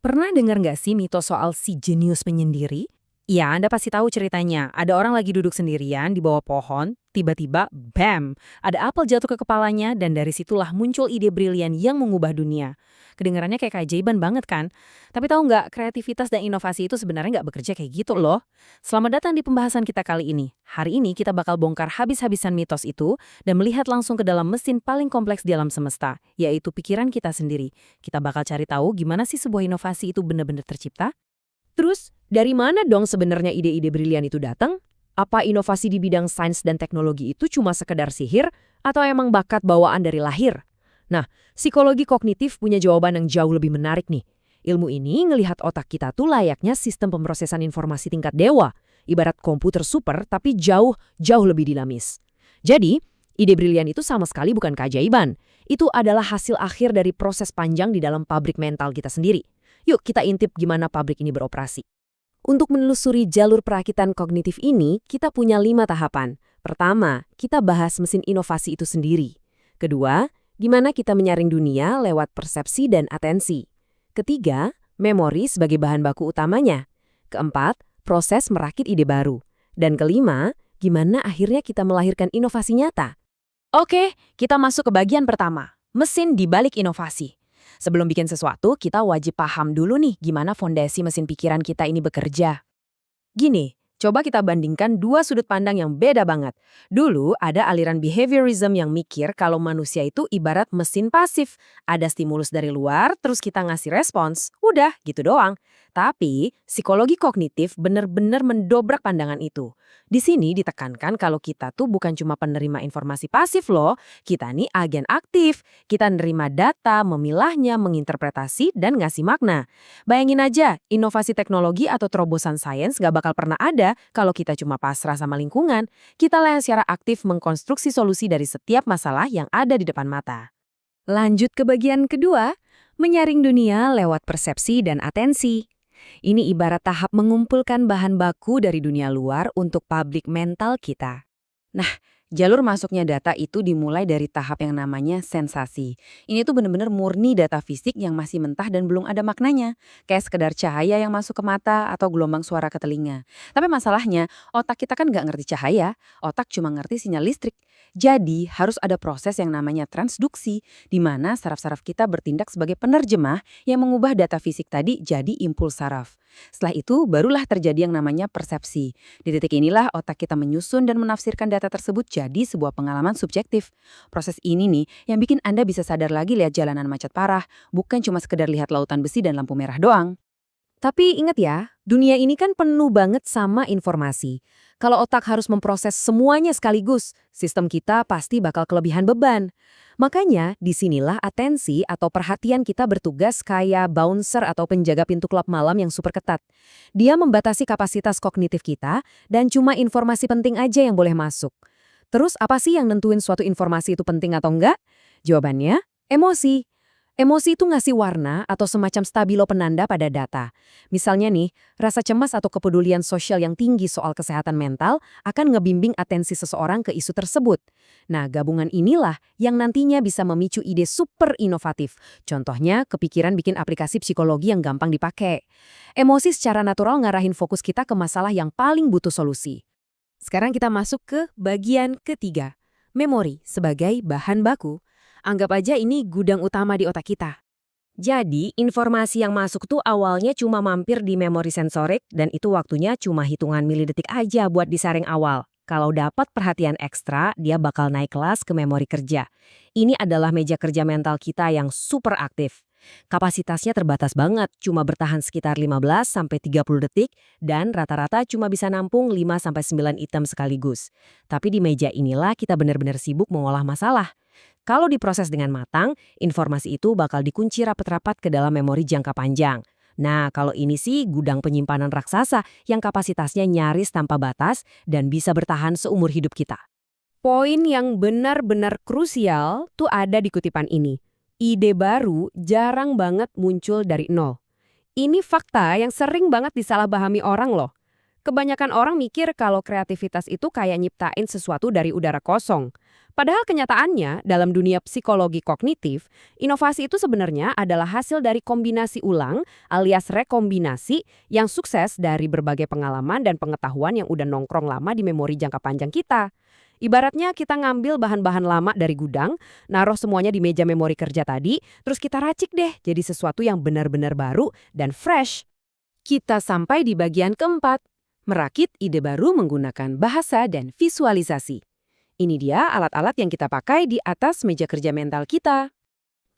Pernah dengar nggak sih mitos soal si jenius penyendiri? Ya, Anda pasti tahu ceritanya. Ada orang lagi duduk sendirian di bawah pohon, tiba-tiba, bam, ada apel jatuh ke kepalanya dan dari situlah muncul ide brilian yang mengubah dunia. Kedengarannya kayak keajaiban banget kan? Tapi tahu nggak, kreativitas dan inovasi itu sebenarnya nggak bekerja kayak gitu loh. Selamat datang di pembahasan kita kali ini. Hari ini kita bakal bongkar habis-habisan mitos itu dan melihat langsung ke dalam mesin paling kompleks di alam semesta, yaitu pikiran kita sendiri. Kita bakal cari tahu gimana sih sebuah inovasi itu benar-benar tercipta. Terus, dari mana dong sebenarnya ide-ide brilian itu datang? Apa inovasi di bidang sains dan teknologi itu cuma sekedar sihir atau emang bakat bawaan dari lahir? Nah, psikologi kognitif punya jawaban yang jauh lebih menarik nih. Ilmu ini ngelihat otak kita tuh layaknya sistem pemrosesan informasi tingkat dewa, ibarat komputer super tapi jauh lebih dinamis. Jadi, ide brilian itu sama sekali bukan keajaiban. Itu adalah hasil akhir dari proses panjang di dalam pabrik mental kita sendiri. Yuk kita intip gimana pabrik ini beroperasi. Untuk menelusuri jalur perakitan kognitif ini, kita punya 5 tahapan. Pertama, kita bahas mesin inovasi itu sendiri. Kedua, gimana kita menyaring dunia lewat persepsi dan atensi. Ketiga, memori sebagai bahan baku utamanya. Keempat, proses merakit ide baru. Dan kelima, gimana akhirnya kita melahirkan inovasi nyata. Oke, kita masuk ke bagian pertama, mesin di balik inovasi. Sebelum bikin sesuatu, kita wajib paham dulu nih gimana fondasi mesin pikiran kita ini bekerja. Gini, coba kita bandingkan dua sudut pandang yang beda banget. Dulu ada aliran behaviorism yang mikir kalau manusia itu ibarat mesin pasif. Ada stimulus dari luar, terus kita ngasih respons. Udah, gitu doang. Tapi, psikologi kognitif benar-benar mendobrak pandangan itu. Di sini ditekankan kalau kita tuh bukan cuma penerima informasi pasif loh, kita nih agen aktif. Kita nerima data, memilahnya, menginterpretasi, dan ngasih makna. Bayangin aja, inovasi teknologi atau terobosan sains nggak bakal pernah ada kalau kita cuma pasrah sama lingkungan. Kita lah yang secara aktif mengkonstruksi solusi dari setiap masalah yang ada di depan mata. Lanjut ke bagian kedua, menyaring dunia lewat persepsi dan atensi. Ini ibarat tahap mengumpulkan bahan baku dari dunia luar untuk pabrik mental kita. Jalur masuknya data itu dimulai dari tahap yang namanya sensasi. Ini tuh bener-bener murni data fisik yang masih mentah dan belum ada maknanya. Kayak sekedar cahaya yang masuk ke mata atau gelombang suara ke telinga. Tapi masalahnya, otak kita kan nggak ngerti cahaya, otak cuma ngerti sinyal listrik. Jadi, harus ada proses yang namanya transduksi, di mana saraf-saraf kita bertindak sebagai penerjemah yang mengubah data fisik tadi jadi impuls saraf. Setelah itu, barulah terjadi yang namanya persepsi. Di titik inilah otak kita menyusun dan menafsirkan data tersebut jadi sebuah pengalaman subjektif. Proses ini nih yang bikin Anda bisa sadar lagi lihat jalanan macet parah, bukan cuma sekedar lihat lautan besi dan lampu merah doang. Tapi ingat ya, dunia ini kan penuh banget sama informasi. Kalau otak harus memproses semuanya sekaligus, sistem kita pasti bakal kelebihan beban. Makanya, disinilah atensi atau perhatian kita bertugas kayak bouncer atau penjaga pintu klub malam yang super ketat. Dia membatasi kapasitas kognitif kita dan cuma informasi penting aja yang boleh masuk. Terus apa sih yang nentuin suatu informasi itu penting atau enggak? Jawabannya, emosi. Emosi itu ngasih warna atau semacam stabilo penanda pada data. Misalnya nih, rasa cemas atau kepedulian sosial yang tinggi soal kesehatan mental akan ngebimbing atensi seseorang ke isu tersebut. Nah, gabungan inilah yang nantinya bisa memicu ide super inovatif. Contohnya, kepikiran bikin aplikasi psikologi yang gampang dipakai. Emosi secara natural ngarahin fokus kita ke masalah yang paling butuh solusi. Sekarang kita masuk ke bagian ketiga, memori sebagai bahan baku. Anggap aja ini gudang utama di otak kita. Jadi, informasi yang masuk tuh awalnya cuma mampir di memori sensorik dan itu waktunya cuma hitungan milidetik aja buat disaring awal. Kalau dapat perhatian ekstra, dia bakal naik kelas ke memori kerja. Ini adalah meja kerja mental kita yang super aktif. Kapasitasnya terbatas banget, cuma bertahan sekitar 15-30 detik dan rata-rata cuma bisa nampung 5-9 item sekaligus. Tapi di meja inilah kita benar-benar sibuk mengolah masalah. Kalau diproses dengan matang, informasi itu bakal dikunci rapat-rapat ke dalam memori jangka panjang. Nah, kalau ini sih gudang penyimpanan raksasa yang kapasitasnya nyaris tanpa batas dan bisa bertahan seumur hidup kita. Poin yang benar-benar krusial tuh ada di kutipan ini. Ide baru jarang banget muncul dari nol. Ini fakta yang sering banget disalahpahami orang loh. Kebanyakan orang mikir kalau kreativitas itu kayak nyiptain sesuatu dari udara kosong. Padahal kenyataannya, dalam dunia psikologi kognitif, inovasi itu sebenarnya adalah hasil dari kombinasi ulang alias rekombinasi yang sukses dari berbagai pengalaman dan pengetahuan yang udah nongkrong lama di memori jangka panjang kita. Ibaratnya kita ngambil bahan-bahan lama dari gudang, naruh semuanya di meja memori kerja tadi, terus kita racik deh jadi sesuatu yang benar-benar baru dan fresh. Kita sampai di bagian keempat, merakit ide baru menggunakan bahasa dan visualisasi. Ini dia alat-alat yang kita pakai di atas meja kerja mental kita.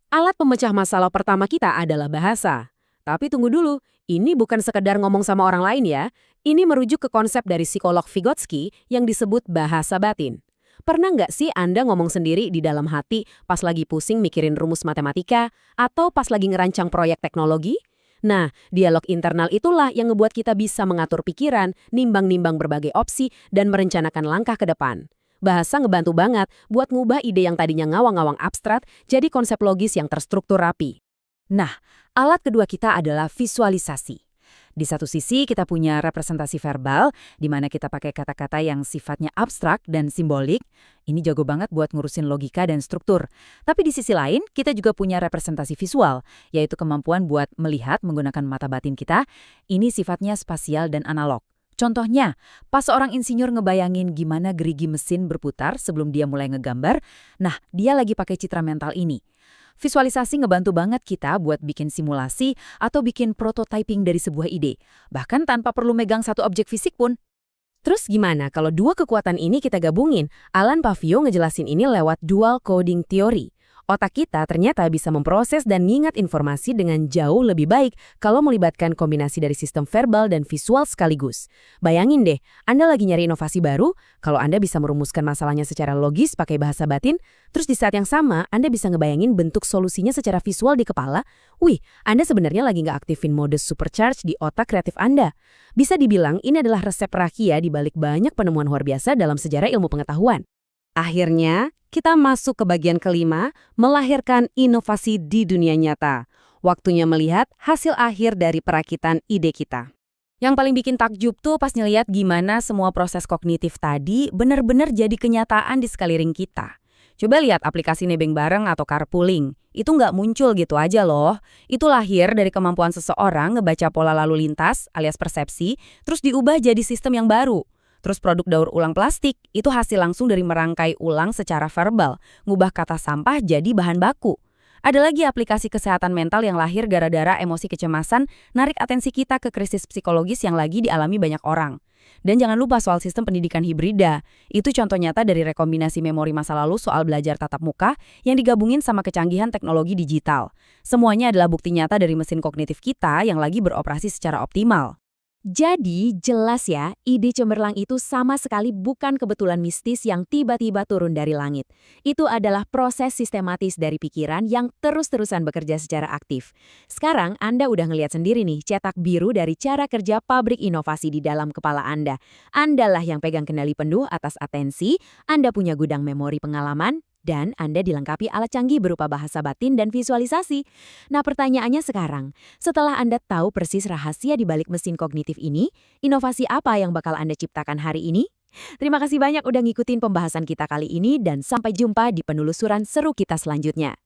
Alat pemecah masalah pertama kita adalah bahasa. Tapi tunggu dulu, ini bukan sekedar ngomong sama orang lain ya. Ini merujuk ke konsep dari psikolog Vygotsky yang disebut bahasa batin. Pernah nggak sih Anda ngomong sendiri di dalam hati pas lagi pusing mikirin rumus matematika atau pas lagi ngerancang proyek teknologi? Nah, dialog internal itulah yang ngebuat kita bisa mengatur pikiran, nimbang-nimbang berbagai opsi, dan merencanakan langkah ke depan. Bahasa ngebantu banget buat ngubah ide yang tadinya ngawang-ngawang abstrak jadi konsep logis yang terstruktur rapi. Nah, alat kedua kita adalah visualisasi. Di satu sisi kita punya representasi verbal, di mana kita pakai kata-kata yang sifatnya abstrak dan simbolik. Ini jago banget buat ngurusin logika dan struktur. Tapi di sisi lain, kita juga punya representasi visual, yaitu kemampuan buat melihat menggunakan mata batin kita. Ini sifatnya spasial dan analog. Contohnya, pas seorang insinyur ngebayangin gimana gerigi mesin berputar sebelum dia mulai ngegambar, nah dia lagi pakai citra mental ini. Visualisasi ngebantu banget kita buat bikin simulasi atau bikin prototyping dari sebuah ide, bahkan tanpa perlu megang satu objek fisik pun. Terus gimana kalau dua kekuatan ini kita gabungin? Alan Pavio ngejelasin ini lewat dual coding theory. Otak kita ternyata bisa memproses dan ngingat informasi dengan jauh lebih baik kalau melibatkan kombinasi dari sistem verbal dan visual sekaligus. Bayangin deh, Anda lagi nyari inovasi baru, kalau Anda bisa merumuskan masalahnya secara logis pakai bahasa batin, terus di saat yang sama Anda bisa ngebayangin bentuk solusinya secara visual di kepala, wih, Anda sebenarnya lagi nggak aktifin mode supercharge di otak kreatif Anda. Bisa dibilang ini adalah resep rahasia di balik banyak penemuan luar biasa dalam sejarah ilmu pengetahuan. Akhirnya, kita masuk ke bagian kelima, melahirkan inovasi di dunia nyata. Waktunya melihat hasil akhir dari perakitan ide kita. Yang paling bikin takjub tuh pas ngeliat gimana semua proses kognitif tadi benar-benar jadi kenyataan di sekeliling kita. Coba lihat aplikasi nebeng bareng atau carpooling. Itu nggak muncul gitu aja loh. Itu lahir dari kemampuan seseorang ngebaca pola lalu lintas alias persepsi, terus diubah jadi sistem yang baru. Terus produk daur ulang plastik, itu hasil langsung dari merangkai ulang secara verbal, ngubah kata sampah jadi bahan baku. Ada lagi aplikasi kesehatan mental yang lahir gara-gara emosi kecemasan, narik atensi kita ke krisis psikologis yang lagi dialami banyak orang. Dan jangan lupa soal sistem pendidikan hibrida. Itu contoh nyata dari rekombinasi memori masa lalu soal belajar tatap muka yang digabungin sama kecanggihan teknologi digital. Semuanya adalah bukti nyata dari mesin kognitif kita yang lagi beroperasi secara optimal. Jadi, jelas ya, ide cemerlang itu sama sekali bukan kebetulan mistis yang tiba-tiba turun dari langit. Itu adalah proses sistematis dari pikiran yang terus-terusan bekerja secara aktif. Sekarang, Anda udah ngelihat sendiri nih cetak biru dari cara kerja pabrik inovasi di dalam kepala Anda. Andalah yang pegang kendali penuh atas atensi, Anda punya gudang memori pengalaman, dan Anda dilengkapi alat canggih berupa bahasa batin dan visualisasi. Nah, pertanyaannya sekarang, setelah Anda tahu persis rahasia di balik mesin kognitif ini, inovasi apa yang bakal Anda ciptakan hari ini? Terima kasih banyak udah ngikutin pembahasan kita kali ini dan sampai jumpa di penelusuran seru kita selanjutnya.